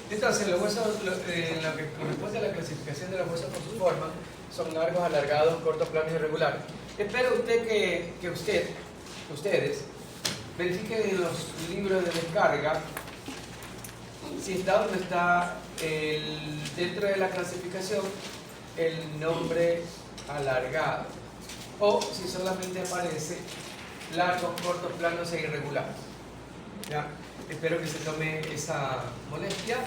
Entonces, los huesos, en lo que corresponde a la clasificación de los huesos por su forma, son largos, alargados, cortos, planos y irregulares. Espero usted que ustedes verifiquen en los libros de descarga si está donde está dentro de la clasificación el nombre alargado, o si solamente aparece largos, cortos, planos e irregulares. ¿Ya? Espero que se tome esa molestia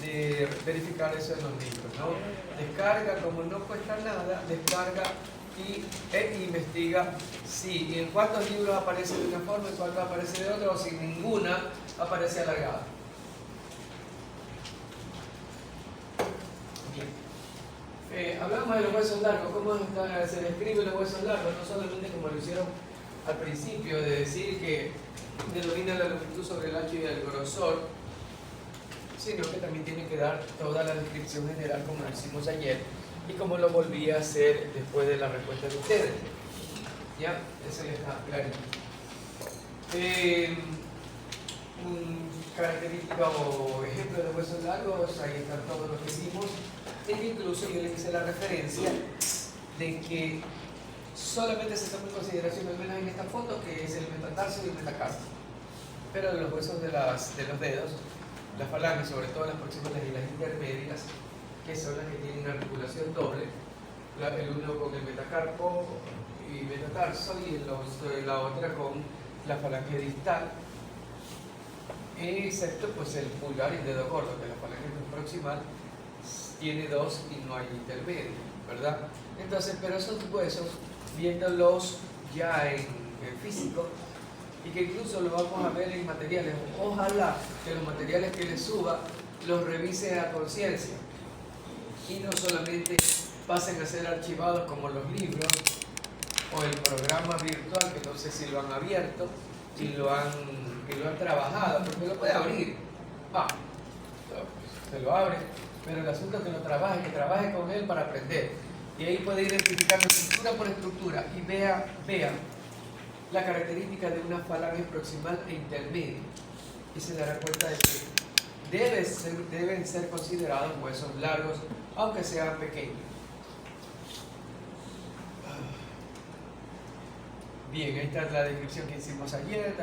de verificar eso en los libros, ¿no? Descarga, como no cuesta nada, descarga e investiga si y en cuántos libros aparece de una forma, en cuántos aparece de otra, o si ninguna aparece alargada. Bien. Hablamos de los huesos largos. ¿Cómo se describen los huesos largos? No solamente como lo hicieron al principio, de decir que denomina la longitud sobre el ancho y el grosor, sino que también tiene que dar toda la descripción general como lo hicimos ayer y como lo volví a hacer después de la respuesta de ustedes. ¿Ya? Eso ya está clarito. Un característica o ejemplo de huesos largos, ahí están todos los que hicimos, e incluso yo les hice la referencia de que solamente se toma en consideración, al menos en esta foto, que es el metatarso y el metacarpo. Pero los huesos de los dedos, las falanges, sobre todo las proximales y las intermedias, que son las que tienen articulación doble, el uno con el metacarpo y metatarso y la otra con la falange distal, excepto pues el pulgar y el dedo gordo, que la falange proximal tiene dos y no hay intermedio, ¿verdad? Entonces, pero esos huesos, viéndolos ya en físico, y que incluso lo vamos a ver en materiales, ojalá que los materiales que les suba los revise a conciencia y no solamente pasen a ser archivados como los libros o el programa virtual, que no sé si lo han abierto y lo han trabajado, porque lo puede abrir, se lo abre, pero el asunto es que lo trabaje, que trabaje con él para aprender, y ahí puede identificar estructura por estructura y vea la característica de una falange proximal e intermedia, y se dará cuenta de que deben ser considerados huesos largos, aunque sean pequeños. Bien, ahí está la descripción que hicimos ayer,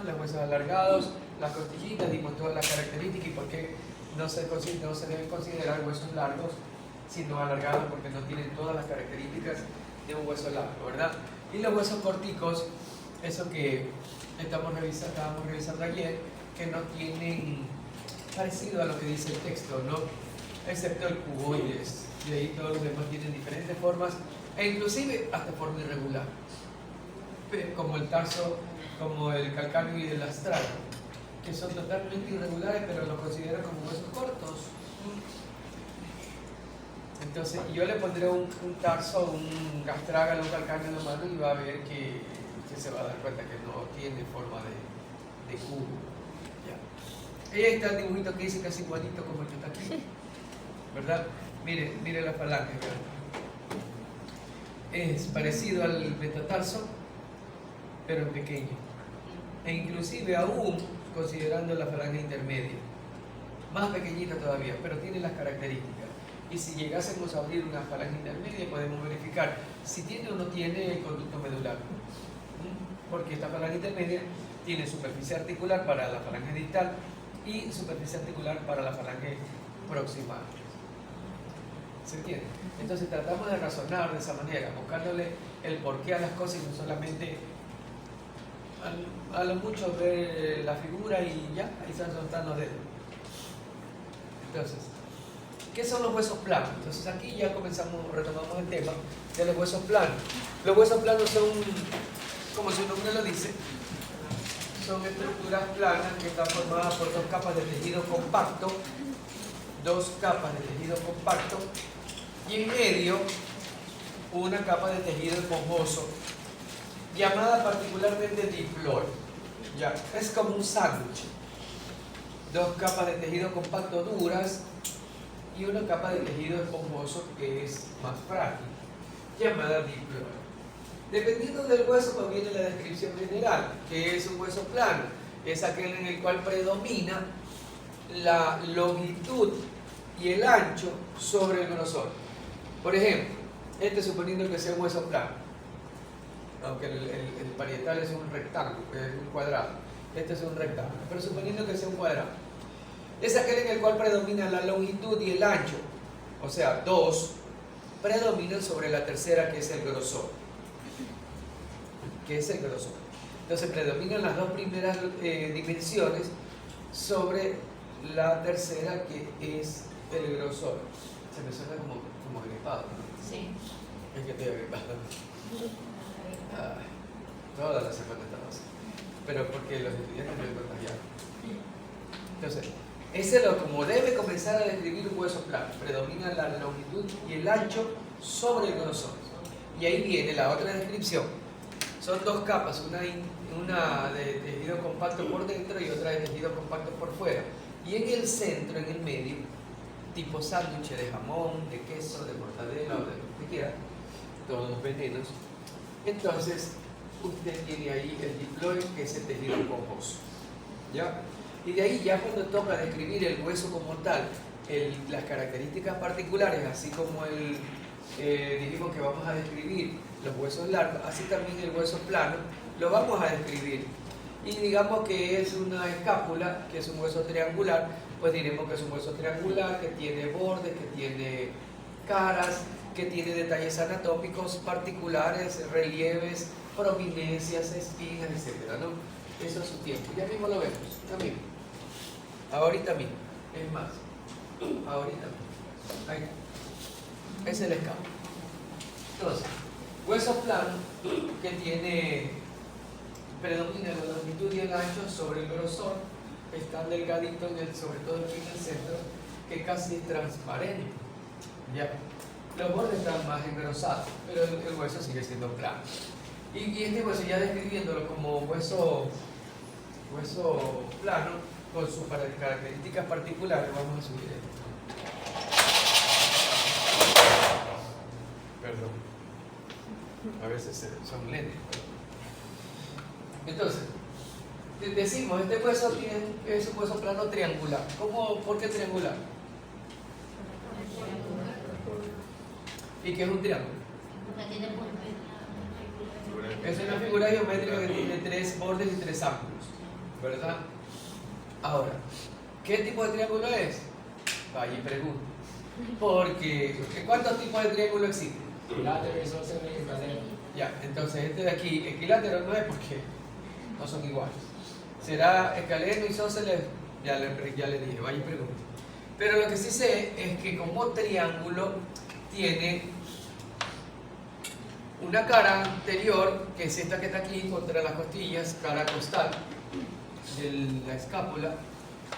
los huesos alargados, las costillitas, dimos todas las características y por qué no se deben considerar huesos largos, sino alargados, porque no tienen todas las características de un hueso largo, ¿verdad? Y los huesos corticos, eso que estábamos revisando ayer, que no tienen parecido a lo que dice el texto, ¿no? Excepto el cuboides, y ahí todos los demás tienen diferentes formas, e inclusive hasta forma irregular, como el tarso, como el calcáneo y el astral, que son totalmente irregulares, pero los consideran como huesos cortos. Entonces yo le pondré un tarso, un gastrágalo, un calcáneo en la mano y va a ver que se va a dar cuenta que no tiene forma de cubo. Ya. Ahí está el dibujito que dice casi igualito como el que está aquí, ¿verdad? Mire la falange, ¿verdad? Es parecido al metatarso, pero pequeño, e inclusive aún considerando la falange intermedia, más pequeñita todavía, pero tiene las características. Y si llegásemos a abrir una falange intermedia, podemos verificar si tiene o no tiene el conducto medular, porque esta falange intermedia tiene superficie articular para la falange distal y superficie articular para la falange proximal. ¿Se entiende? Entonces tratamos de razonar de esa manera, buscándole el porqué a las cosas y no solamente a lo mucho ver la figura y ya, ahí se están los dedos. Entonces, ¿qué son los huesos planos? Entonces aquí ya retomamos el tema de los huesos planos. Los huesos planos son, como su nombre lo dice, son estructuras planas que están formadas por dos capas de tejido compacto, y en medio una capa de tejido esponjoso llamada particularmente diploide. Ya, es como un sándwich. Dos capas de tejido compacto duras y una capa de tejido esponjoso que es más frágil, llamada diploide. Dependiendo del hueso conviene la descripción general, que es un hueso plano, es aquel en el cual predomina la longitud y el ancho sobre el grosor. Por ejemplo, suponiendo que sea un hueso plano, aunque el parietal es un rectángulo, es un cuadrado, este es un rectángulo, pero suponiendo que sea un cuadrado, es aquel en el cual predomina la longitud y el ancho, o sea, 2 predominan sobre la tercera, que es el grosor. Entonces predominan las dos primeras dimensiones sobre la tercera, que es el grosor. Se me suena como gripado, ¿no? Sí. Es que estoy agripado. Toda la semana estaba así. Pero porque los estudiantes me contagiaron. Entonces, ese es como debe comenzar a describir un hueso plano. Predomina la longitud y el ancho sobre el grosor. Y ahí viene la otra descripción. Son dos capas, una de tejido compacto por dentro y otra de tejido compacto por fuera. Y en el centro, en el medio, tipo sándwich de jamón, de queso, de mortadela o de lo que quiera, todos los venenos. Entonces, usted tiene ahí el diploide, que es el tejido esponjoso. ¿Ya? Y de ahí ya cuando toca describir el hueso como tal, las características particulares, así como dijimos que vamos a describir los huesos largos, así también el hueso plano lo vamos a describir. Y digamos que es una escápula, que es un hueso triangular, pues diremos que es un hueso triangular, que tiene bordes, que tiene caras, que tiene detalles anatómicos particulares, relieves, prominencias, espinas, etc., ¿no? Eso es su tiempo. Ya mismo lo vemos, también. Ahorita mismo. Es más, ahorita mismo. Ahí está. Es el escápula. Entonces, hueso plano que predomina la longitud y el ancho sobre el grosor, está delgadito, sobre todo aquí en el centro, que casi es transparente. ¿Ya? Los bordes están más engrosados, pero el hueso sigue siendo plano. Y este hueso, ya describiéndolo como hueso plano, con sus características particulares, vamos a subir esto. Perdón. A veces son lentes. Entonces, decimos, este hueso es un hueso plano triangular. ¿Por qué triangular? ¿Y qué es un triángulo? Es una figura geométrica que tiene 3 bordes y 3 ángulos, ¿verdad? Ahora, ¿qué tipo de triángulo es? Vaya y pregunto. Porque, ¿cuántos tipos de triángulo existen? Equilátero, isósceles y escaleno. Ya, entonces este de aquí, equilátero no es porque no son iguales. ¿Será escaleno, isósceles? Ya le dije, vaya y pregunto. Pero lo que sí sé es que como triángulo tiene una cara anterior, que es esta que está aquí contra las costillas, cara costal de la escápula,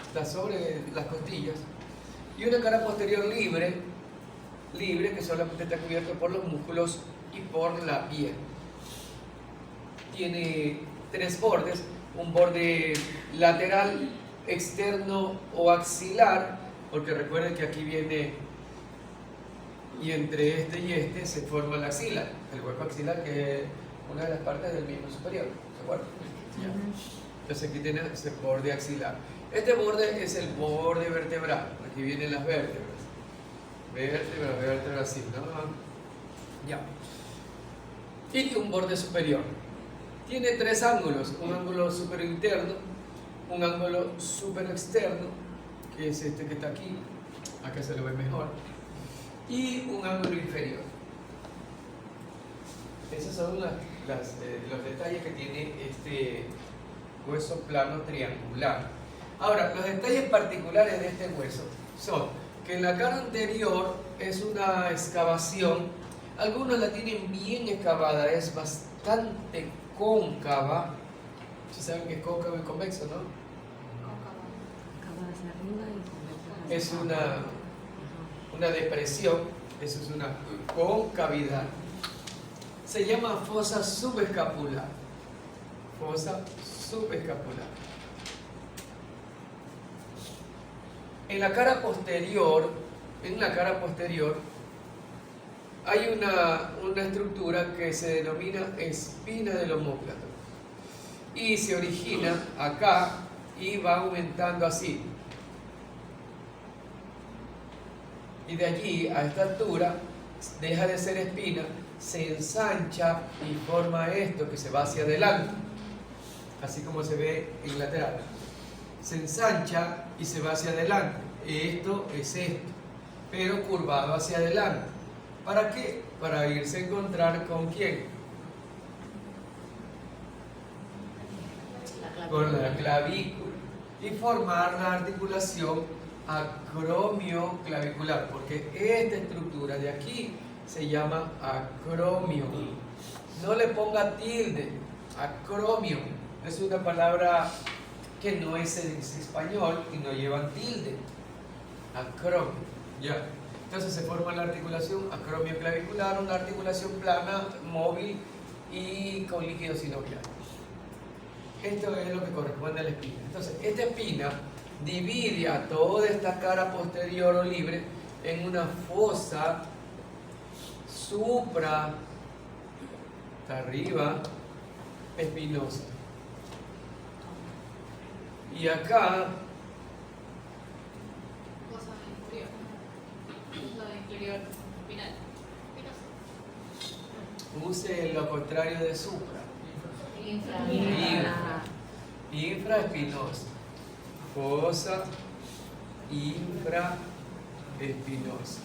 está sobre las costillas, y una cara posterior libre, que solamente está cubierto por los músculos y por la piel. Tiene 3 bordes, un borde lateral, externo o axilar, porque recuerden que aquí viene, y entre este y este se forma la axila, el hueco axilar, que es una de las partes del miembro superior, ¿se acuerdan? Entonces aquí tiene ese borde axilar. Este borde es el borde vertebral, aquí vienen las vértebras, vértebras así, ¿no? Ya. Y un borde superior. Tiene 3 ángulos, un ángulo superior interno, un ángulo superior externo, que es este que está aquí, acá se lo ve mejor, y un ángulo inferior. Esos son los detalles que tiene este hueso plano triangular. Ahora, los detalles particulares de este hueso son que en la cara anterior es una excavación, algunos la tienen bien excavada, es bastante cóncava. ¿Sí saben que es cóncavo y convexo, no? Es una depresión, eso es una concavidad. Se llama fosa subescapular. Fosa subescapular. En la cara posterior hay una estructura que se denomina espina del omóplato y se origina acá y va aumentando así. y de allí a esta altura deja de ser espina, se ensancha y forma esto que se va hacia adelante, así como se ve en lateral. Se ensancha y se va hacia adelante. Esto es esto, pero curvado hacia adelante. ¿Para qué? Para irse a encontrar con ¿quién? Con la clavícula y formar la articulación acromioclavicular, porque esta estructura de aquí se llama acromio. No le ponga tilde, acromio es una palabra que no es en español y no llevan tilde, acromio, ya. Entonces se forma la articulación acromioclavicular, una articulación plana, móvil y con líquido sinovial. Esto es lo que corresponde a la espina. Entonces, esta espina divide a toda esta cara posterior o libre en una fosa supra, arriba, espinosa. Y acá, Fosa inferior. Fosa inferior espinal. use lo contrario de supra. Infra. Infraespinosa. Fosa infraespinosa.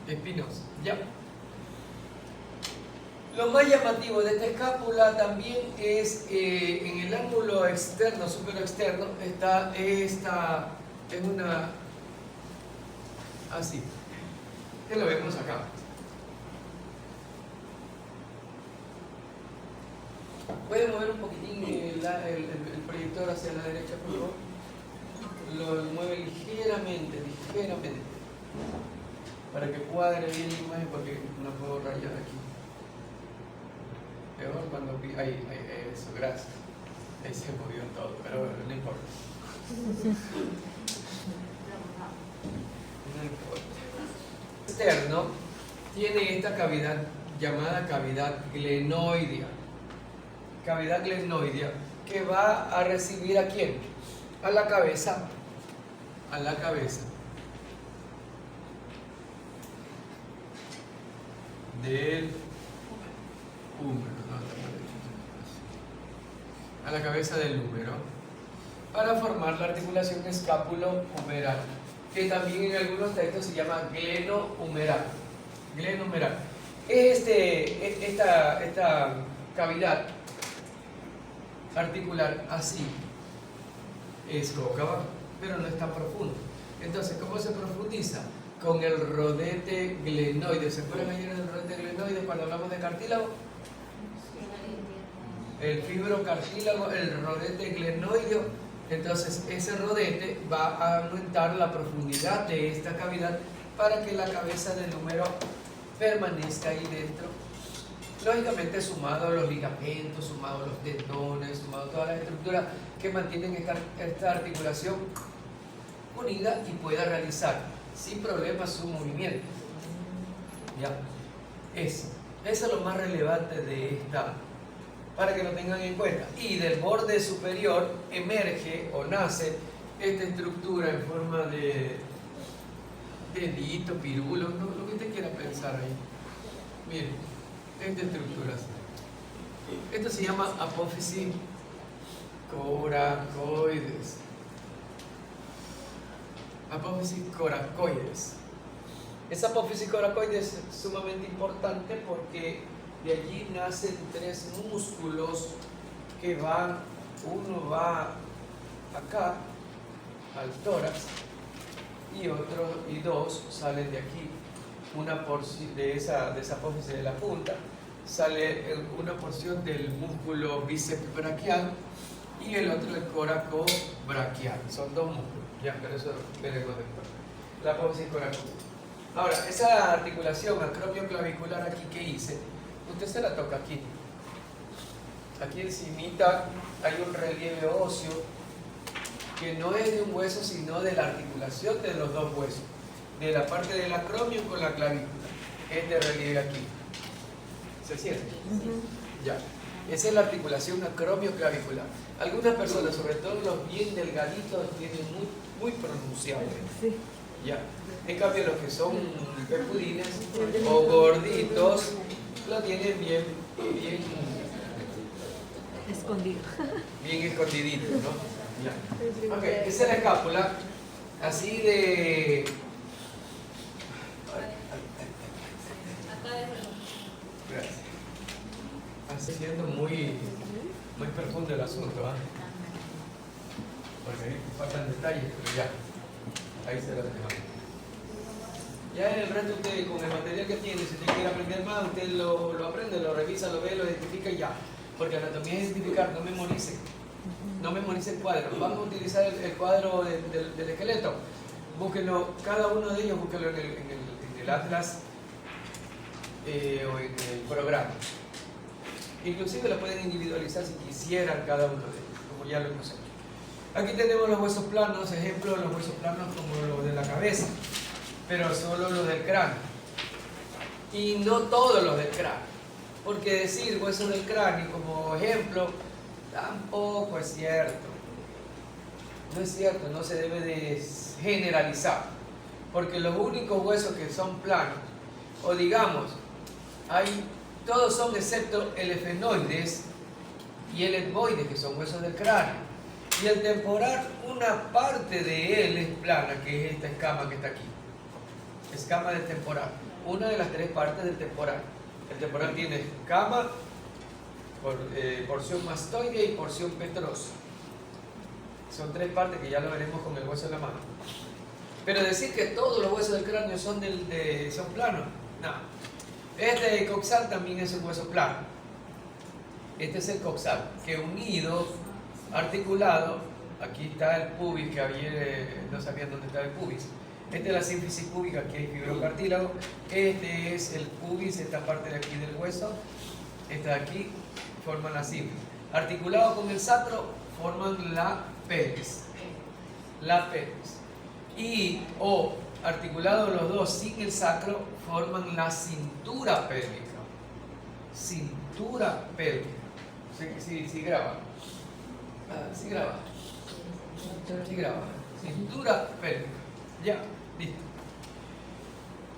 Infraespinosa. Ya. Lo más llamativo de esta escápula también es en el ángulo externo, superoexterno, está esta, es una, así, que lo vemos acá. ¿Puede mover un poquitín el proyector hacia la derecha, por favor? Lo mueve ligeramente, para que cuadre bien la imagen, porque no puedo rayar aquí. Peor cuando ahí, eso, gracias. Ahí se movió todo, pero bueno, no importa. No importa. Externo tiene esta cavidad llamada cavidad glenoidea. Cavidad glenoidea que va a recibir ¿a quién? A la cabeza. A la cabeza del húmero. A la cabeza del húmero para formar la articulación escápulo-humeral, que también en algunos textos se llama gleno-humeral. Gleno-humeral. Esta cavidad articular así es cóncava, pero no es tan profundo. Entonces, ¿cómo se profundiza? Con el rodete glenoide. ¿Se acuerdan ayer del rodete glenoide cuando hablamos de cartílago? El fibrocartílago, el rodete glenoideo. Entonces, ese rodete va a aumentar la profundidad de esta cavidad para que la cabeza del húmero permanezca ahí dentro. Lógicamente, sumado a los ligamentos, sumado a los tendones, sumado a todas las estructuras que mantienen esta articulación unida y pueda realizar sin problemas su movimiento. Ya, eso es lo más relevante de esta, para que lo tengan en cuenta. Y del borde superior emerge o nace esta estructura en forma de dedito, pirulo, lo que usted quiera pensar ahí. Miren. Esta estructura. Esto se llama apófisis coracoides. Apófisis coracoides. Esa apófisis coracoides es sumamente importante porque de allí nacen tres músculos que van, uno va acá al tórax y dos salen de aquí. Una porción de esa apófisis de la punta sale una porción del músculo bíceps braquial y el otro el coracobraquial. Son dos músculos, ya, pero eso veremos después. La apófisis coracoides. Ahora, esa articulación acromioclavicular aquí que hice, usted se la toca aquí. Aquí encimita hay un relieve óseo que no es de un hueso, sino de la articulación de los dos huesos, de la parte del acromio con la clavícula. Este relieve aquí. ¿Se siente? Ya. Esa es la articulación acromioclavicular. Algunas personas, sobre todo los bien delgaditos, tienen muy pronunciado. Sí. Ya. En cambio, los que son pepudines o gorditos, lo tienen bien Escondido. bien escondidito, ¿no? Ya. Ok, esa es la escápula, así de... Acá es Gracias. Así siendo muy profundo el asunto, ¿ah? Porque ahí faltan detalles, pero ya, ahí se lo dejamos. Ya en el resto usted, con el material que tiene, si usted quiere aprender más, usted lo aprende, lo revisa, lo ve, lo identifica y ya. Porque anatomía es identificar, no memorice. No memorice el cuadro. Vamos a utilizar el cuadro del esqueleto. Búsquenlo, cada uno de ellos, búsquenlo en el atlas o en el programa. Inclusive lo pueden individualizar si quisieran cada uno de ellos, como ya lo hemos hecho. Aquí tenemos los huesos planos, ejemplo, los huesos planos como los de la cabeza, pero solo los del cráneo. Y no todos los del cráneo. Porque decir huesos del cráneo como ejemplo tampoco es cierto. No es cierto, no se debe de generalizar. Porque los únicos huesos que son planos, o digamos, todos son excepto el efenoides y el etmoides, que son huesos del cráneo. Y el temporal, una parte de él es plana, que es esta escama que está aquí. Escama del temporal. Una de las tres partes del temporal. El temporal tiene escama, porción mastoide y porción petrosa. Son tres partes que ya lo veremos con el hueso de la mano. Pero decir que todos los huesos del cráneo son planos, no. Este coxal también es un hueso plano. Este es el coxal, que unido, articulado, aquí está el pubis, que ayer no sabían dónde estaba el pubis. Esta es la sínfisis púbica, aquí hay fibrocartílago. Este es el pubis, esta parte de aquí del hueso. Esta de aquí forman la sínfisis. Articulado con el sacro, forman la pelvis. La pelvis. Y articulados los dos sin el sacro, forman la cintura pélvica. Cintura pélvica. Sí graba. Sí graba. Sí graba. Cintura pélvica. Ya, listo.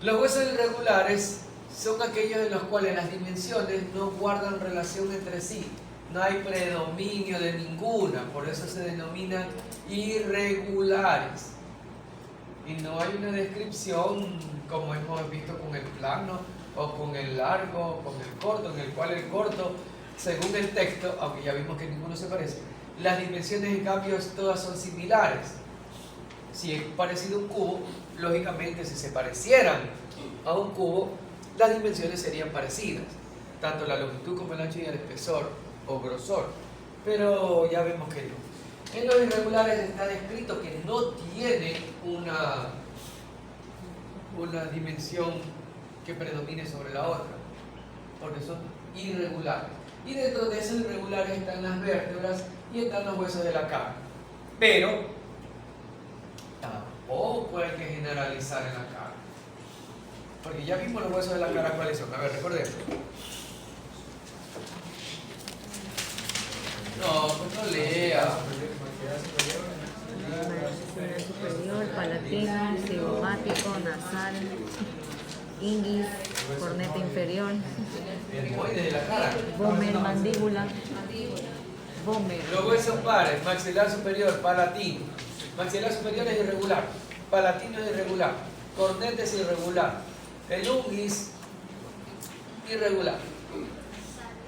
Los huesos irregulares son aquellos en los cuales las dimensiones no guardan relación entre sí. No hay predominio de ninguna, por eso se denominan irregulares. Y no hay una descripción como hemos visto con el plano o con el largo o con el corto, en el cual el corto, según el texto, aunque ya vimos que ninguno se parece, las dimensiones en cambio todas son similares. Si es parecido a un cubo, lógicamente si se parecieran a un cubo, las dimensiones serían parecidas, tanto la longitud como el ancho y el espesor o grosor, pero ya vemos que no. En los irregulares está descrito que no tiene una dimensión que predomine sobre la otra, porque son irregulares. Y dentro de esos irregulares están las vértebras y están los huesos de la cara. Pero tampoco hay que generalizar en la cara, porque ya vimos los huesos de la cara cuáles son. A ver, recordemos. No, pues no lea. Superior, palatino, cigomático, nasal, inguis, corneta inferior, Etmoide de la cara. vómer, mandíbula, vómer. Los huesos pares, maxilar superior, palatino. Maxilar superior es irregular, palatino es irregular, corneta es irregular, el unguis irregular.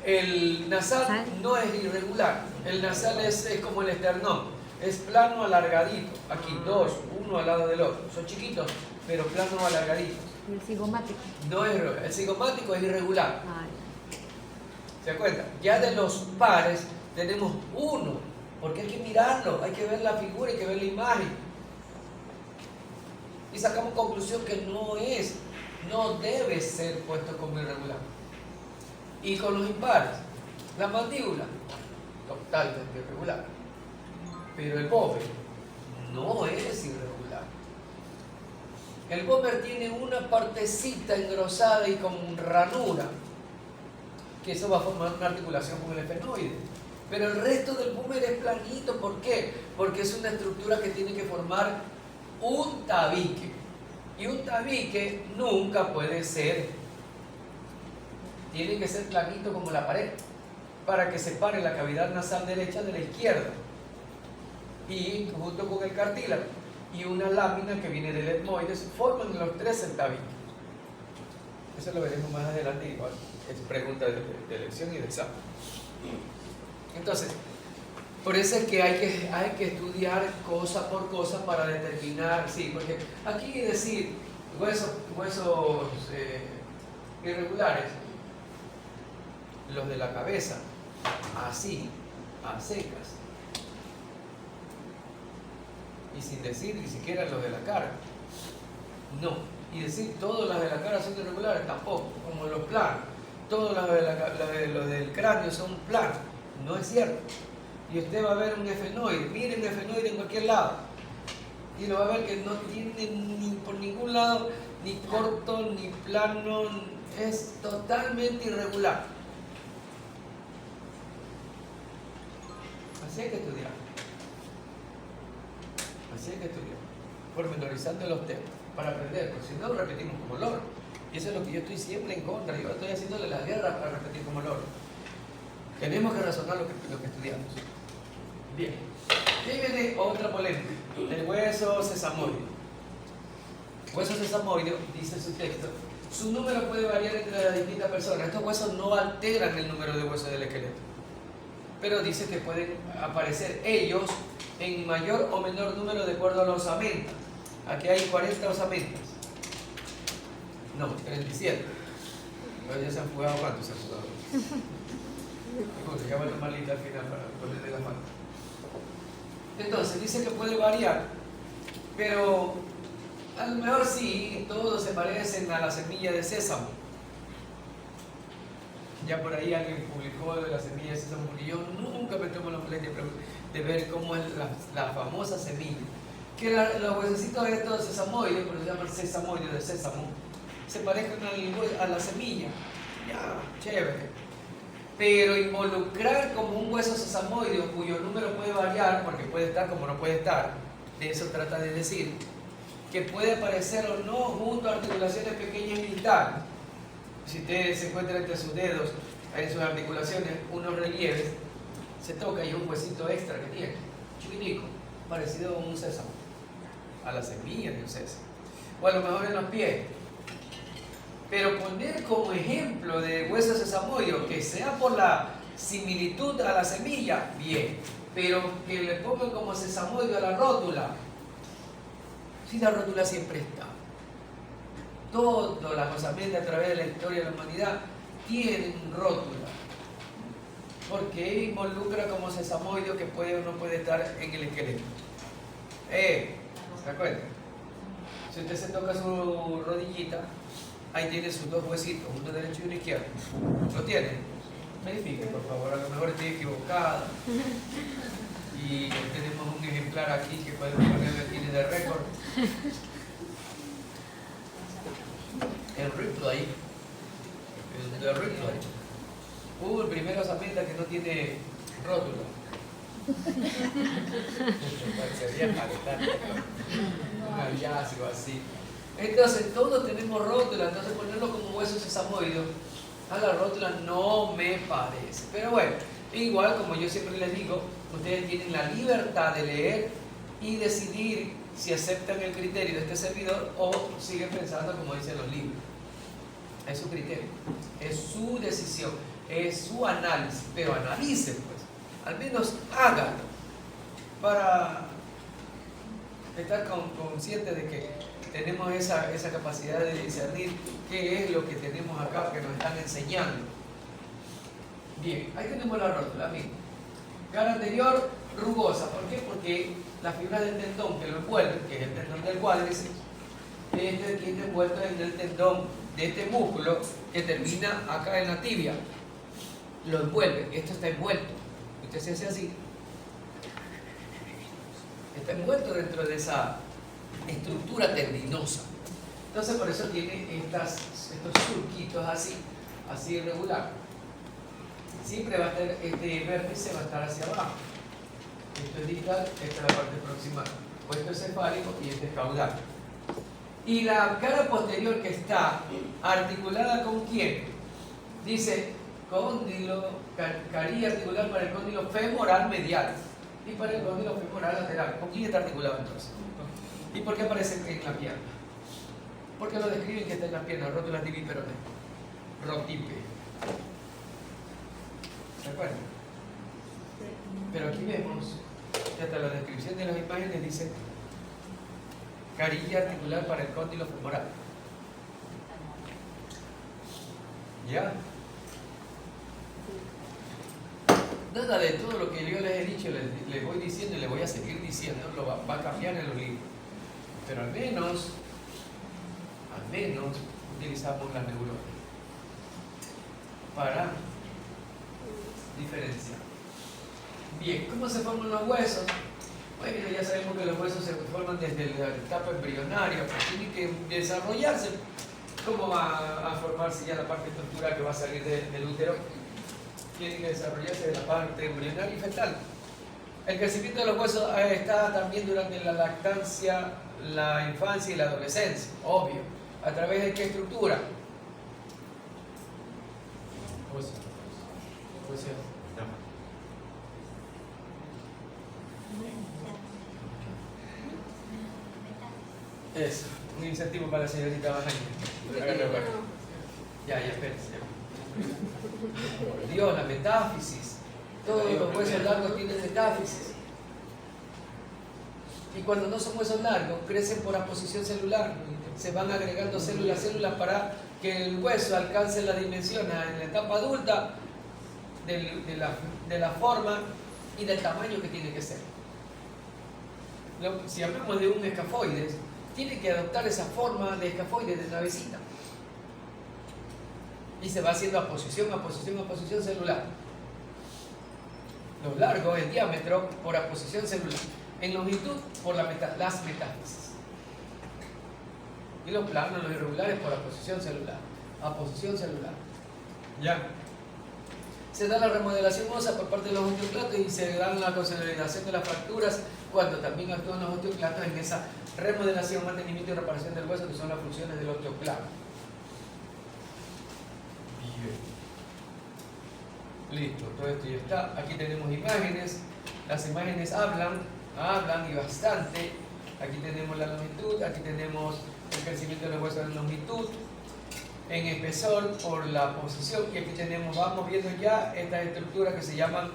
El nasal no es irregular, el nasal es como el esternón, es plano alargadito, aquí dos, uno al lado del otro, son chiquitos, pero plano alargadito. ¿Y el cigomático? No es irregular, el cigomático es irregular. Ay. ¿Se acuerdan? Ya de los pares tenemos uno, porque hay que mirarlo, hay que ver la figura, hay que ver la imagen. Y sacamos conclusión que no debe ser puesto como irregular. Y con los impares, la mandíbula, totalmente irregular. Pero el vómer no es irregular. El vómer tiene una partecita engrosada y con ranura, que eso va a formar una articulación con el efenoide. Pero el resto del búmer es planito. ¿Por qué? Porque es una estructura que tiene que formar un tabique. Y un tabique nunca puede ser, tiene que ser planito como la pared, para que separe la cavidad nasal derecha de la izquierda. Y junto con el cartílago y una lámina que viene del etmoide, forman los tres el tabique. Eso lo veremos más adelante, igual es pregunta de elección y de examen. Entonces, por eso es que hay que estudiar cosa por cosa para determinar, sí, porque aquí decir huesos irregulares, los de la cabeza, así, a secas, y sin decir ni siquiera los de la cara, no, y decir todos los de la cara son irregulares, tampoco, como los planos, todos los del cráneo son planos, no es cierto. Y usted va a ver un efenoide, miren el efenoide en cualquier lado, y lo va a ver que no tiene ni por ningún lado ni corto ni plano, es totalmente irregular. Así hay que estudiar, pormenorizando los temas para aprender, porque si no repetimos como loro. Y eso es lo que yo estoy siempre en contra, yo estoy haciéndole la guerra para repetir como loro. Tenemos que razonar lo que estudiamos. Bien, y ahí viene otra polémica, el hueso sesamoide. Hueso sesamoide, dice su texto, su número puede variar entre las distintas personas. Estos huesos no alteran el número de huesos del esqueleto, pero dice que pueden aparecer ellos en mayor o menor número de acuerdo a la osamenta. Aquí hay 40 osamentas. No, 37. Pero ya se han jugado, ¿cuántos se han jugado? Ya van a malita al final para ponerle la mano. Entonces, dice que puede variar, pero a lo mejor sí, todos se parecen a la semilla de sésamo. Ya por ahí alguien publicó de la semilla de sésamo, y yo nunca me tomo la molestia de ver cómo es la famosa semilla. Que los huesecitos estos sesamoides, por eso se llama sesamoide de sésamo, se parezcan a la semilla. Ya, chévere. Pero involucrar como un hueso sesamoide cuyo número puede variar, porque puede estar como no puede estar, de eso trata de decir, que puede aparecer o no junto a articulaciones pequeñas y vitales. Si usted se encuentra entre sus dedos, en sus articulaciones, unos relieves, se toca y un huesito extra que tiene, chiquitico, parecido a un sésamo, a la semilla de un sésamo, o a lo mejor en los pies. Pero poner como ejemplo de hueso sesamoide, que sea por la similitud a la semilla, bien, pero que le pongan como sesamoide a la rótula, si la rótula siempre está. Todas las osamentas a través de la historia de la humanidad tienen rótula, porque involucra como sesamoide que puede o no puede estar en el esqueleto. ¿Se acuerdan? Si usted se toca su rodillita, ahí tiene sus dos huesitos, uno derecho y uno izquierdo. ¿Lo tiene? Verifique, por favor, a lo mejor estoy equivocada. Y tenemos un ejemplar aquí que podemos ponerle tiene de récord. El Ripley. El de Ripley. El primer osamenta que no tiene rótulo. Sería un hallazgo así. Entonces todos tenemos rótula, entonces ponerlo como hueso sesamoide a la rótula no me parece. Pero bueno, igual como yo siempre les digo, ustedes tienen la libertad de leer y decidir si aceptan el criterio de este servidor o siguen pensando como dicen los libros. Es su criterio, es su decisión, es su análisis, pero analicen pues, al menos háganlo para estar conscientes de que tenemos esa capacidad de discernir qué es lo que tenemos acá que nos están enseñando. Bien, ahí tenemos la rótula, miren. Cara anterior, rugosa. ¿Por qué? Porque la fibra del tendón que lo envuelve, que es el tendón del cuádriceps, este aquí está envuelto en el tendón de este músculo que termina acá en la tibia. Lo envuelve, esto está envuelto. Usted se hace así. Está envuelto dentro de esa estructura tendinosa. Entonces por eso tiene estos surquitos así irregular. siempre va a estar, este vértice va a estar hacia abajo. Esto es distal, esta es la parte proximal. O esto es cefálico y este es caudal. Y la cara posterior que está articulada ¿con quién? Dice cóndilo, carilla articular para el cóndilo femoral medial y para el cóndilo femoral lateral. ¿Con quién está articulado entonces? ¿Y por qué aparece en la pierna? Porque lo describen que está en la pierna, rótula tibi peroné. Rotipe. ¿Se acuerdan? Pero aquí vemos que hasta la descripción de las imágenes dice carilla articular para el cóndilo femoral. ¿Ya? Nada de todo lo que yo les he dicho, les voy diciendo y les voy a seguir diciendo, va a cambiar en los libros. Pero al menos utilizamos la neurona para diferenciar. Bien, ¿cómo se forman los huesos? Bueno, ya sabemos que los huesos se forman desde la etapa embrionaria, pues tiene que desarrollarse. ¿Cómo va a formarse ya la parte estructural que va a salir del útero? Tiene que desarrollarse de la parte embrionaria y fetal. El crecimiento de los huesos está también durante la lactancia, la infancia y la adolescencia, obvio. ¿A través de qué estructura? Hueso. Eso, un incentivo para la señorita Bajaña. Ya, espérense. Por Dios, la metáfisis. Todos los huesos largos tienen metáfisis. Y cuando no son huesos largos, crecen por aposición celular. Se van agregando células para que el hueso alcance la dimensión en la etapa adulta de la forma y del tamaño que tiene que ser. Si hablamos de un escafoides, tiene que adoptar esa forma de escafoide, de navecita. Y se va haciendo aposición celular. Los largos, el diámetro, por aposición celular. En longitud, por las metáfisis. Y los planos, los irregulares, por aposición celular. Ya. Se da la remodelación ósea por parte de los osteoclastos y se da la consolidación de las fracturas cuando también actúan los osteoclastos en esa remodelación, mantenimiento y reparación del hueso, que son las funciones del osteoclasto. Bien. Listo, todo esto ya está. Aquí tenemos imágenes. Las imágenes hablan y bastante. Aquí tenemos la longitud, aquí tenemos el crecimiento de los huesos en longitud, en espesor por la posición, y aquí tenemos, vamos viendo ya estas estructuras que se llaman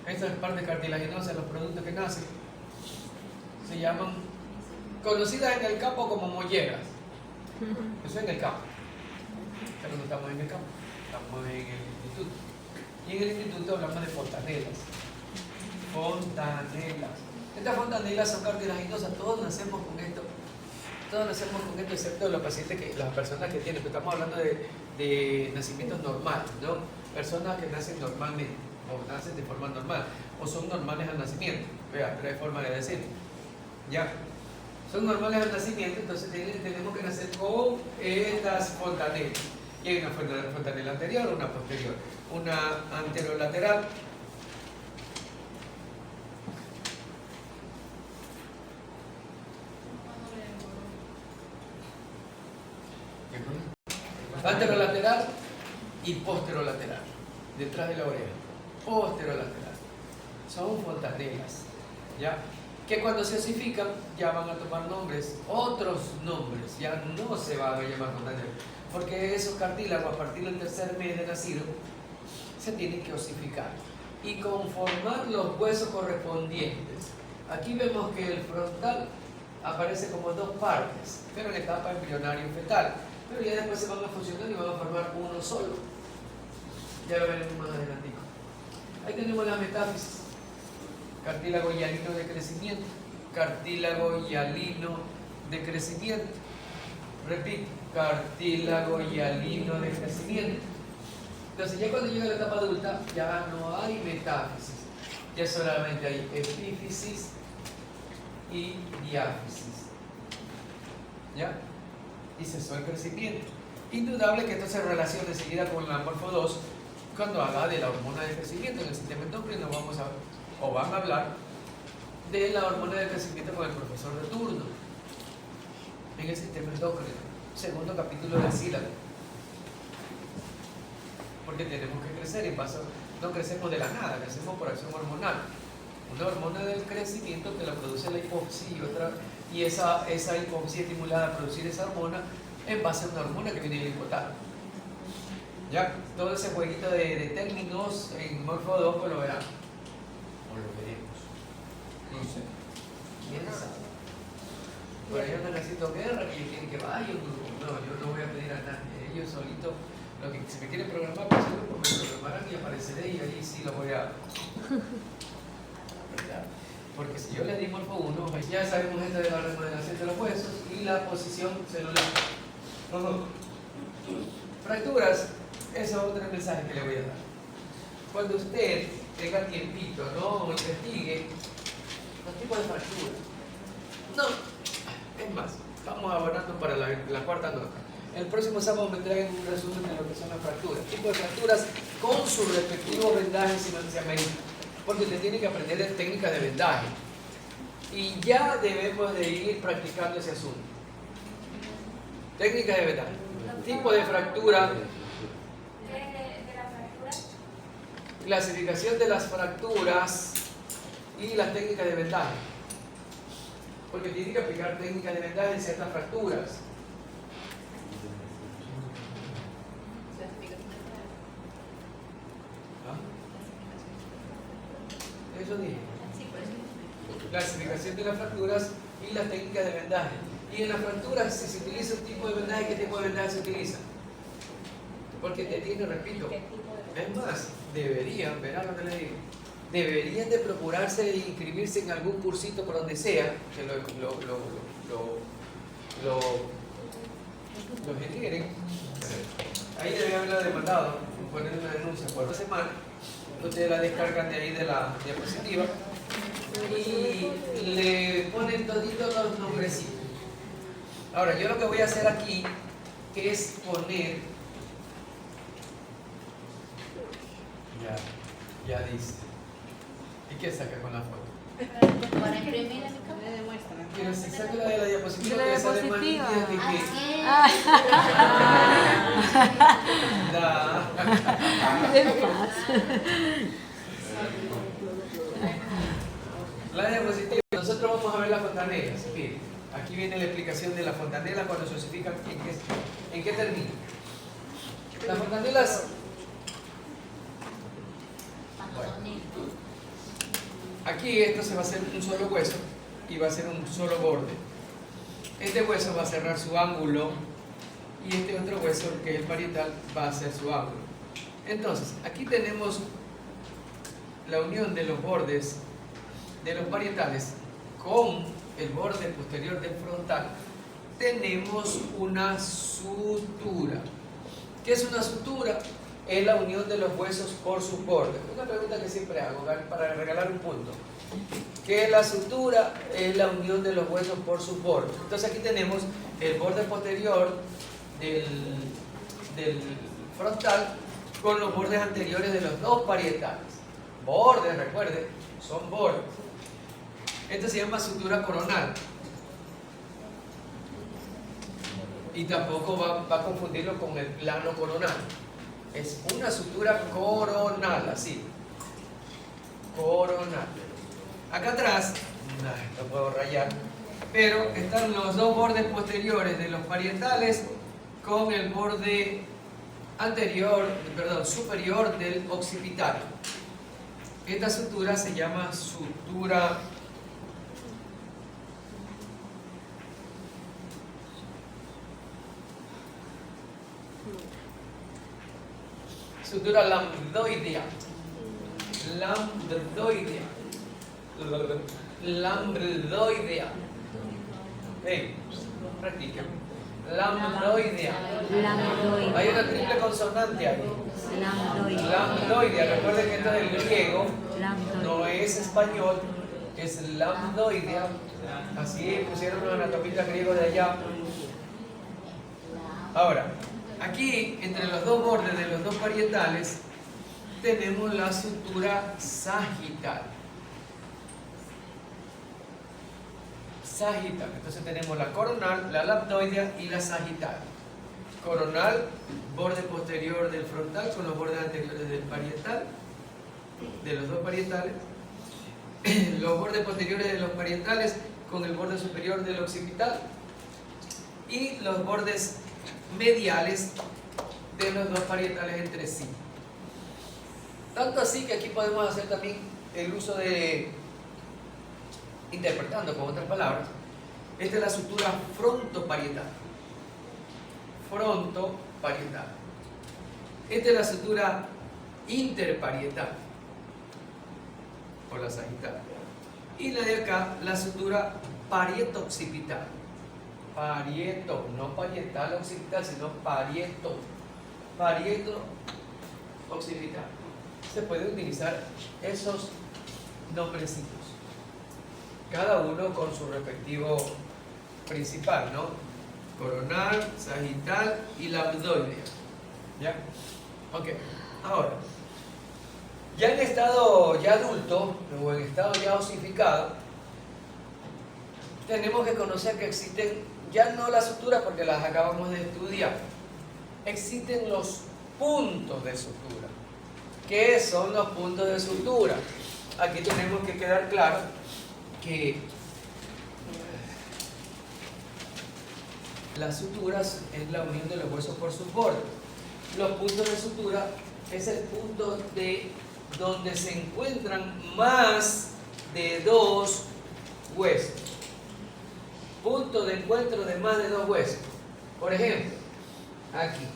estas partes cartilaginosas, los productos que nacen, se llaman, conocidas en el campo como molleras. Eso en el campo, pero no estamos en el campo, estamos en el instituto. Y en el instituto hablamos de fontanelas. Estas fontanelas son cartilaginosas, todos nacemos con esto, excepto los pacientes, las personas que tienen, estamos hablando de nacimientos normales, ¿no? Personas que nacen normalmente, o nacen de forma normal, o son normales al nacimiento. Vea, tres formas de decirlo. Ya, son normales al nacimiento, entonces tenemos que nacer con estas fontanelas. Y hay una fontanela anterior, una posterior, una anterolateral. Anterolateral y posterolateral, detrás de la oreja. Posterolateral. Son fontanelas, ¿ya? Que cuando se osifican ya van a tomar nombres, otros nombres, ya no se va a llamar fontanela, porque esos cartílagos a partir del tercer mes de nacido se tienen que osificar y conformar los huesos correspondientes. Aquí vemos que el frontal aparece como dos partes, pero en etapa embrionaria y fetal. Pero ya después se van a fusionar y van a formar uno solo. Ya lo veremos más adelante. Ahí tenemos la metáfisis. Cartílago hialino de crecimiento. Cartílago hialino de crecimiento. Repito, cartílago hialino de crecimiento. Entonces ya cuando llega la etapa adulta ya no hay metáfisis. Ya solamente hay epífisis y diáfisis. ¿Ya? Y cesó el crecimiento. Indudable que esto se relaciona enseguida con la morfo 2 cuando habla de la hormona de crecimiento. En el sistema endocrino vamos a, o van a hablar de la hormona de crecimiento con el profesor de turno en el sistema endocrino, segundo capítulo del sílabo, porque tenemos que crecer en base, no crecemos de la nada, crecemos por acción hormonal, una hormona del crecimiento que la produce la hipófisis y esa hipófisis estimulada a producir esa hormona en base a una hormona que viene del hipotálamo. Ya, todo ese jueguito de términos en morfo 2 pues lo verán, o lo veremos, no sé, quién sabe. Por ahí andan haciendo guerra y quieren que vaya un grupo. No, yo no voy a pedir a nadie, ellos solitos, lo que se me quieren programar, pues el grupo me programarán y apareceré y ahí sí lo voy a... Porque si yo les di morfo 1, pues ya sabemos esto de la remodelación de los huesos y la posición celular. Fracturas, ese es otro mensaje que le voy a dar. Cuando usted tenga tiempito, no investigue los tipos de fracturas. No, es más, estamos abordando para la cuarta nota. El próximo sábado me traen un resumen de lo que son las fracturas. Tipos de fracturas con su respectivo vendaje si amerita. Porque usted tiene que aprender de técnicas de vendaje. Y ya debemos de ir practicando ese asunto. Técnicas de vendaje. Tipo de fractura. ¿De la fractura? Clasificación de las fracturas y las técnicas de vendaje. Porque tiene que aplicar técnicas de vendaje en ciertas fracturas. Eso dije. Clasificación de las fracturas y las técnicas de vendaje. Y en las fracturas, si se utiliza un tipo de vendaje, ¿qué tipo de vendaje se utiliza? Porque te tiene, repito, es más, deberían, verán lo que les digo, deberían de procurarse de inscribirse en algún cursito por donde sea, que lo generen. Ahí debe haberla demandado, poner una denuncia por una semana. Ustedes la descargan de ahí de la diapositiva y le ponen toditos los nombrecitos. Ahora, yo lo que voy a hacer aquí es poner, ya dice, ¿y qué saca con la foto? Para imprimir en Pero si saca la de la diapositiva, ¿De la que sale más diapositiva? nítida que ¿Qué pasa? la diapositiva. Nosotros vamos a ver las fontanelas. Miren, aquí viene la explicación de las fontanelas cuando se osifican en qué termina. Las fontanelas. Aquí esto se va a hacer un solo hueso y va a ser un solo borde. Este hueso va a cerrar su ángulo y este otro hueso, que es el parietal, va a hacer su ángulo. Entonces, aquí tenemos la unión de los bordes de los parietales con el borde posterior del frontal. Tenemos una sutura. ¿Qué es una sutura? Es la unión de los huesos por sus bordes. Una pregunta que siempre hago para regalar un punto. ¿Qué es la sutura? Es la unión de los huesos por sus bordes. Entonces aquí tenemos el borde posterior del frontal con los bordes anteriores de los dos parietales. Bordes, recuerden, son bordes. Esto se llama sutura coronal. Y tampoco va a confundirlo con el plano coronal. Es una sutura coronal, así. Coronal. Acá atrás, no puedo rayar, pero están los dos bordes posteriores de los parietales con el borde superior del occipitario. Esta sutura se llama sutura lambdoidea. Lambdoidea. Hey, practiquen. Lambdoidea. Hay una triple consonante ahí. Lambdoidea. Recuerden que esto es del griego, no es español, es lambdoidea. Así pusieron los anatomistas griegos de allá. Ahora, Aquí, entre los dos bordes de los dos parietales, tenemos la sutura sagital. Sagital. Entonces tenemos la coronal, la lambdoidea y la sagital. Coronal, borde posterior del frontal con los bordes anteriores del parietal, de los dos parietales. Los bordes posteriores de los parietales con el borde superior del occipital. Y los bordes mediales de los dos parietales entre sí. Tanto así que aquí podemos hacer también el uso de, interpretando con otras palabras, esta es la sutura frontoparietal. Frontoparietal. Esta es la sutura interparietal, por la sagital. Y la de acá, la sutura parieto-occipital. Parieto, no parietal occipital, sino parieto. Parieto-occipital. Se puede utilizar esos nombrecitos, cada uno con su respectivo principal, ¿no? Coronal, sagital y lambdoidea. ¿Ya? Ok. Ahora, ya en estado ya adulto o en estado ya osificado, tenemos que conocer que existen, ya no las suturas porque las acabamos de estudiar, existen los puntos de sutura. ¿Qué son los puntos de sutura? Aquí tenemos que quedar claro que las suturas es la unión de los huesos por sus bordes. Los puntos de sutura es el punto de donde se encuentran más de dos huesos. Punto de encuentro de más de dos huesos. Por ejemplo, aquí.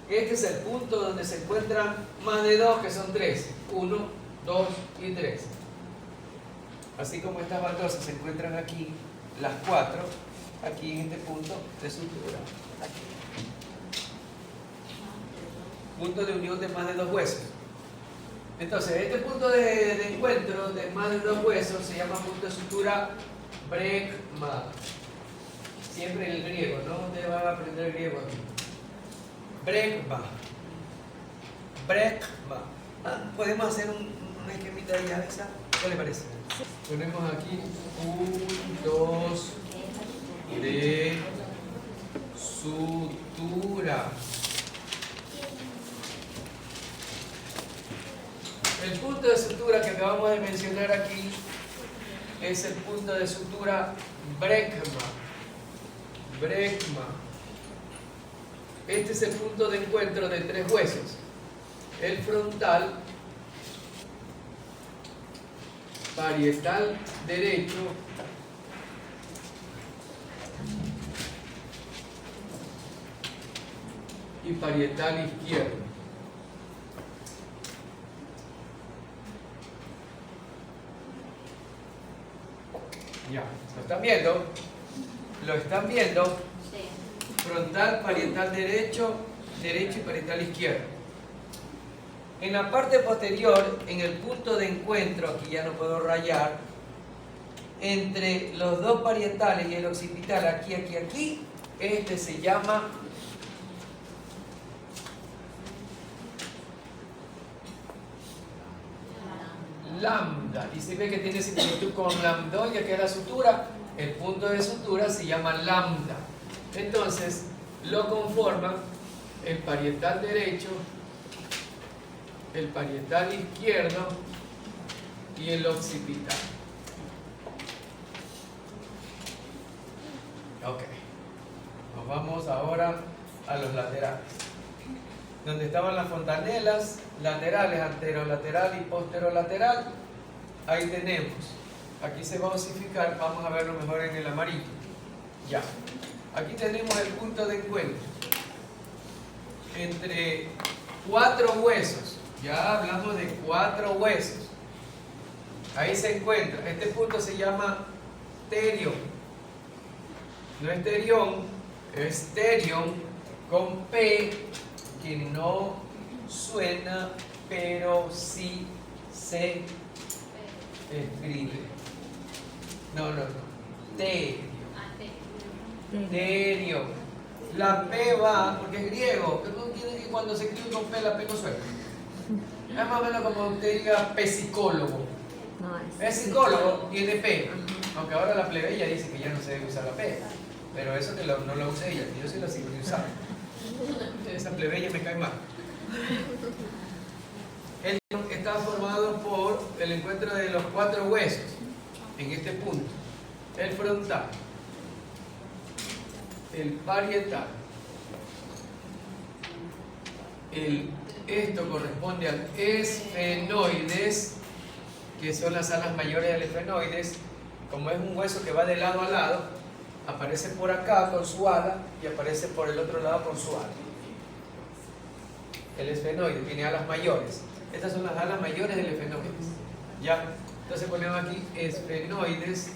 Este es el punto donde se encuentran más de dos, que son tres. 1, 2 y 3. Así como estas baldosas se encuentran aquí, las 4, aquí en este punto de sutura. Aquí. Punto de unión de más de dos huesos. Entonces, este punto de encuentro de más de dos huesos se llama punto de sutura brecma. Siempre el griego, ¿no? Ustedes van a aprender griego aquí. Brecma. Brecma. ¿Podemos hacer una esquemita de esa? ¿Qué le parece? Ponemos aquí puntos de sutura. El punto de sutura que acabamos de mencionar aquí es el punto de sutura brecma. Brecma. Este es el punto de encuentro de tres huesos. El frontal, parietal derecho y parietal izquierdo. Ya, ¿lo están viendo? ¿Lo están viendo? Sí. Frontal, parietal derecho y parietal izquierdo. En la parte posterior, en el punto de encuentro, aquí ya no puedo rayar, entre los dos parietales y el occipital, aquí, este se llama lambda. Y se ve que tiene similitud con lambdoidea, que es la sutura. El punto de sutura se llama lambda. Entonces, lo conforman el parietal derecho, el parietal izquierdo y el occipital. Ok. Nos vamos ahora a los laterales. Donde estaban las fontanelas laterales, anterolateral y posterolateral, ahí tenemos. Aquí se va a osificar, vamos a verlo mejor en el amarillo. Ya. Aquí tenemos el punto de encuentro entre cuatro huesos. Ya hablamos de cuatro huesos. Ahí se encuentra. Este punto se llama terion. No es terión, es terion con P, que no suena, pero sí se escribe. No. Terion. Asterio. La P va, porque es griego, que no tiene que cuando se escribe con P, la P no suena. Es más o menos como usted diga psicólogo. No El psicólogo tiene P, aunque ahora la plebeya dice que ya no se debe usar la P. Pero eso que no lo use ella, que yo sí la sigo usando. Esa plebeya me cae mal. Él está formado por el encuentro de los 4 huesos en este punto: el frontal, el parietal, esto corresponde al esfenoides, que son las alas mayores del esfenoides. Como es un hueso que va de lado a lado, aparece por acá con su ala y aparece por el otro lado con su ala. El esfenoide tiene alas mayores. Estas son las alas mayores del esfenoides. ¿Ya? Entonces ponemos aquí esfenoides.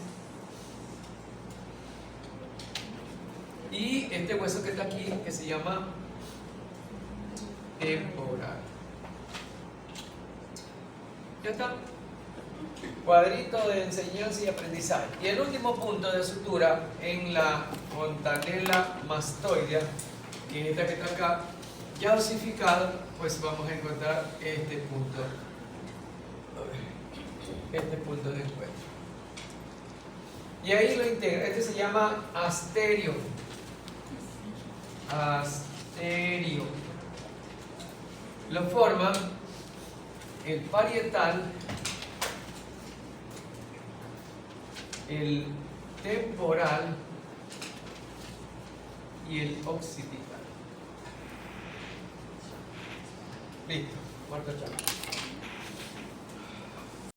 Y este hueso que está aquí, que se llama temporal. Ya está. Cuadrito de enseñanza y aprendizaje. Y el último punto de sutura en la fontanela mastoidea, que es esta que está acá, ya osificado, pues vamos a encontrar este punto de encuentro. Y ahí lo integra. Este se llama asterio. Asterio. Lo forman el parietal, el temporal y el occipital. Listo, cuarto charla.